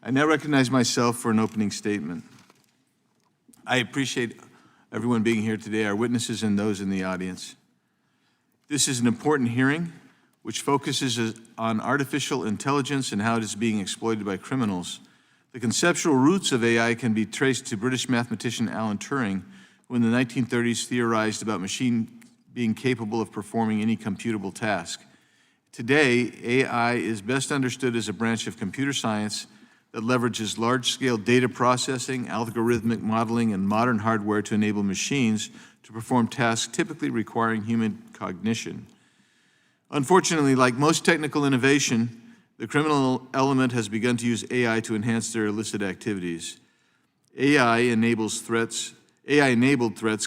I now recognize myself for an opening statement. I appreciate everyone being here today, our witnesses and those in the audience. This is an important hearing which focuses on artificial intelligence and how it is being exploited by criminals. The conceptual roots of AI can be traced to British mathematician Alan Turing, who in the 1930s theorized about machine being capable of performing any computable task. Today, AI is best understood as a branch of computer science that leverages large-scale data processing, algorithmic modeling, and modern hardware to enable machines to perform tasks typically requiring human cognition. Unfortunately, like most technical innovation, the criminal element has begun to use AI to enhance their illicit activities. AI-enabled threats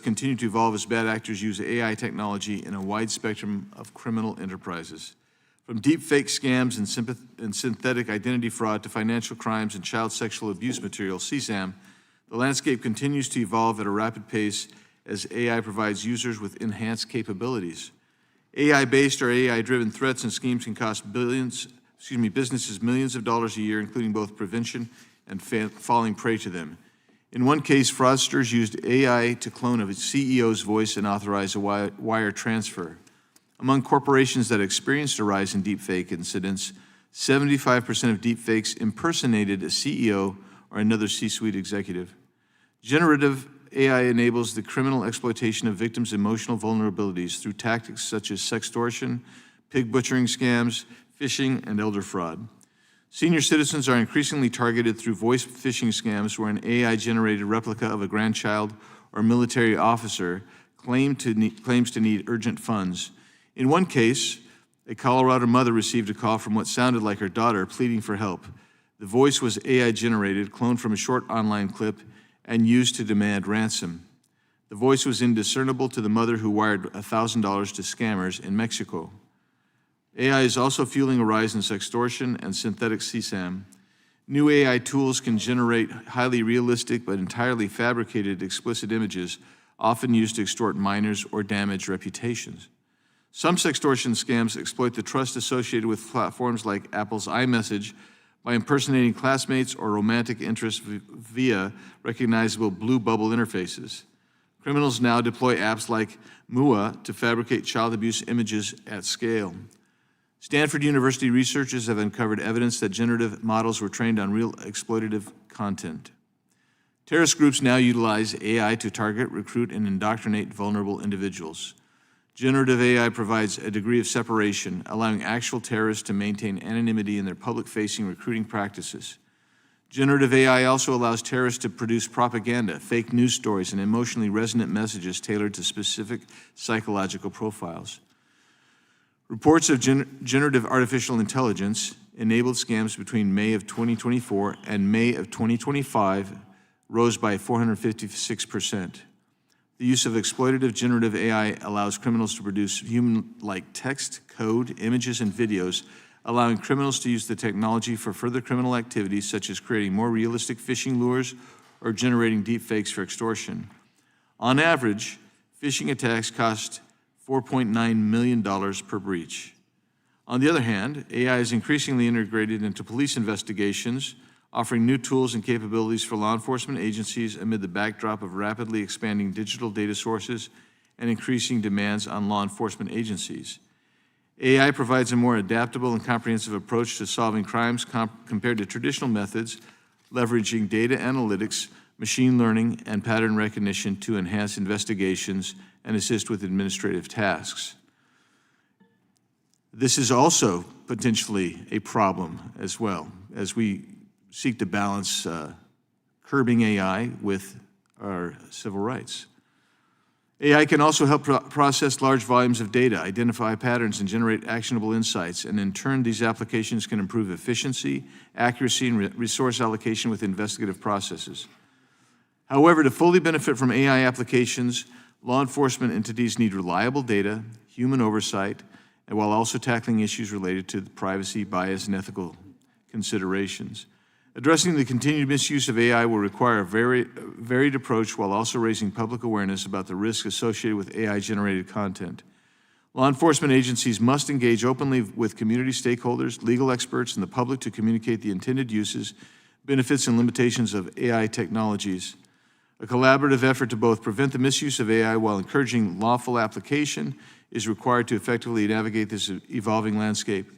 continue to evolve as bad actors use AI technology in a wide spectrum of criminal enterprises. From deepfake scams and synthetic identity fraud to financial crimes and child sexual abuse material, CSAM, the landscape continues to evolve at a rapid pace as AI provides users with enhanced capabilities. AI-based or AI-driven threats and schemes can cost businesses millions of dollars a year, including both prevention and falling prey to them. In one case, fraudsters used AI to clone a CEO's voice and authorize a wire transfer. Among corporations that experienced a rise in deepfake incidents, 75% of deepfakes impersonated a CEO or another C-suite executive. Generative AI enables the criminal exploitation of victims' emotional vulnerabilities through tactics such as sextortion, pig butchering scams, phishing, and elder fraud. Senior citizens are increasingly targeted through voice phishing scams where an AI-generated replica of a grandchild or military officer claims to need urgent funds. In one case, a Colorado mother received a call from what sounded like her daughter pleading for help. The voice was AI-generated, cloned from a short online clip, and used to demand ransom. The voice was indiscernible to the mother who wired $1,000 to scammers in Mexico. AI is also fueling a rise in sextortion and synthetic CSAM. New AI tools can generate highly realistic but entirely fabricated explicit images, often used to extort minors or damage reputations. Some sextortion scams exploit the trust associated with platforms like Apple's iMessage by impersonating classmates or romantic interests via recognizable blue bubble interfaces. Criminals now deploy apps like MUA to fabricate child abuse images at scale. Stanford University researchers have uncovered evidence that generative models were trained on real exploitative content. Terrorist groups now utilize AI to target, recruit, and indoctrinate vulnerable individuals. Generative AI provides a degree of separation, allowing actual terrorists to maintain anonymity in their public-facing recruiting practices. Generative AI also allows terrorists to produce propaganda, fake news stories, and emotionally resonant messages tailored to specific psychological profiles. Reports of generative artificial intelligence enabled scams between May of 2024 and May of 2025 rose by 456%. The use of exploitative generative AI allows criminals to produce human-like text, code, images, and videos, allowing criminals to use the technology for further criminal activities such as creating more realistic phishing lures or generating deepfakes for extortion. On average, phishing attacks cost $4.9 million per breach. On the other hand, AI is increasingly integrated into police investigations, offering new tools and capabilities for law enforcement agencies amid the backdrop of rapidly expanding digital data sources and increasing demands on law enforcement agencies. AI provides a more adaptable and comprehensive approach to solving crimes compared to traditional methods, leveraging data analytics, machine learning, and pattern recognition to enhance investigations and assist with administrative tasks. This is also potentially a problem as well, as we seek to balance curbing AI with our civil rights. AI can also help process large volumes of data, identify patterns, and generate actionable insights, and in turn, these applications can improve efficiency, accuracy, and resource allocation with investigative processes. However, to fully benefit from AI applications, law enforcement entities need reliable data, human oversight, and while also tackling issues related to privacy, bias, and ethical considerations. Addressing the continued misuse of AI will require a varied approach while also raising public awareness about the risks associated with AI-generated content. Law enforcement agencies must engage openly with community stakeholders, legal experts, and the public to communicate the intended uses, benefits and limitations of AI technologies, a collaborative effort to both prevent the misuse of AI while encouraging lawful application is required to effectively navigate this evolving landscape.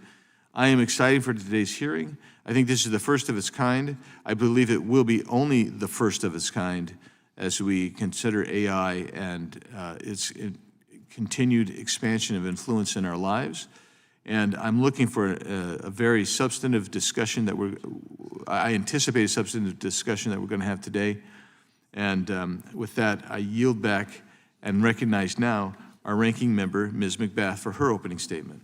I am excited for today's hearing. I think this is the first of its kind. I believe it will be only the first of its kind as we consider AI and its continued expansion of influence in our lives. And I'm looking for a very substantive discussion I anticipate a substantive discussion that we're going to have today. And with that, I yield back and recognize now our ranking member, Ms. McBath, for her opening statement.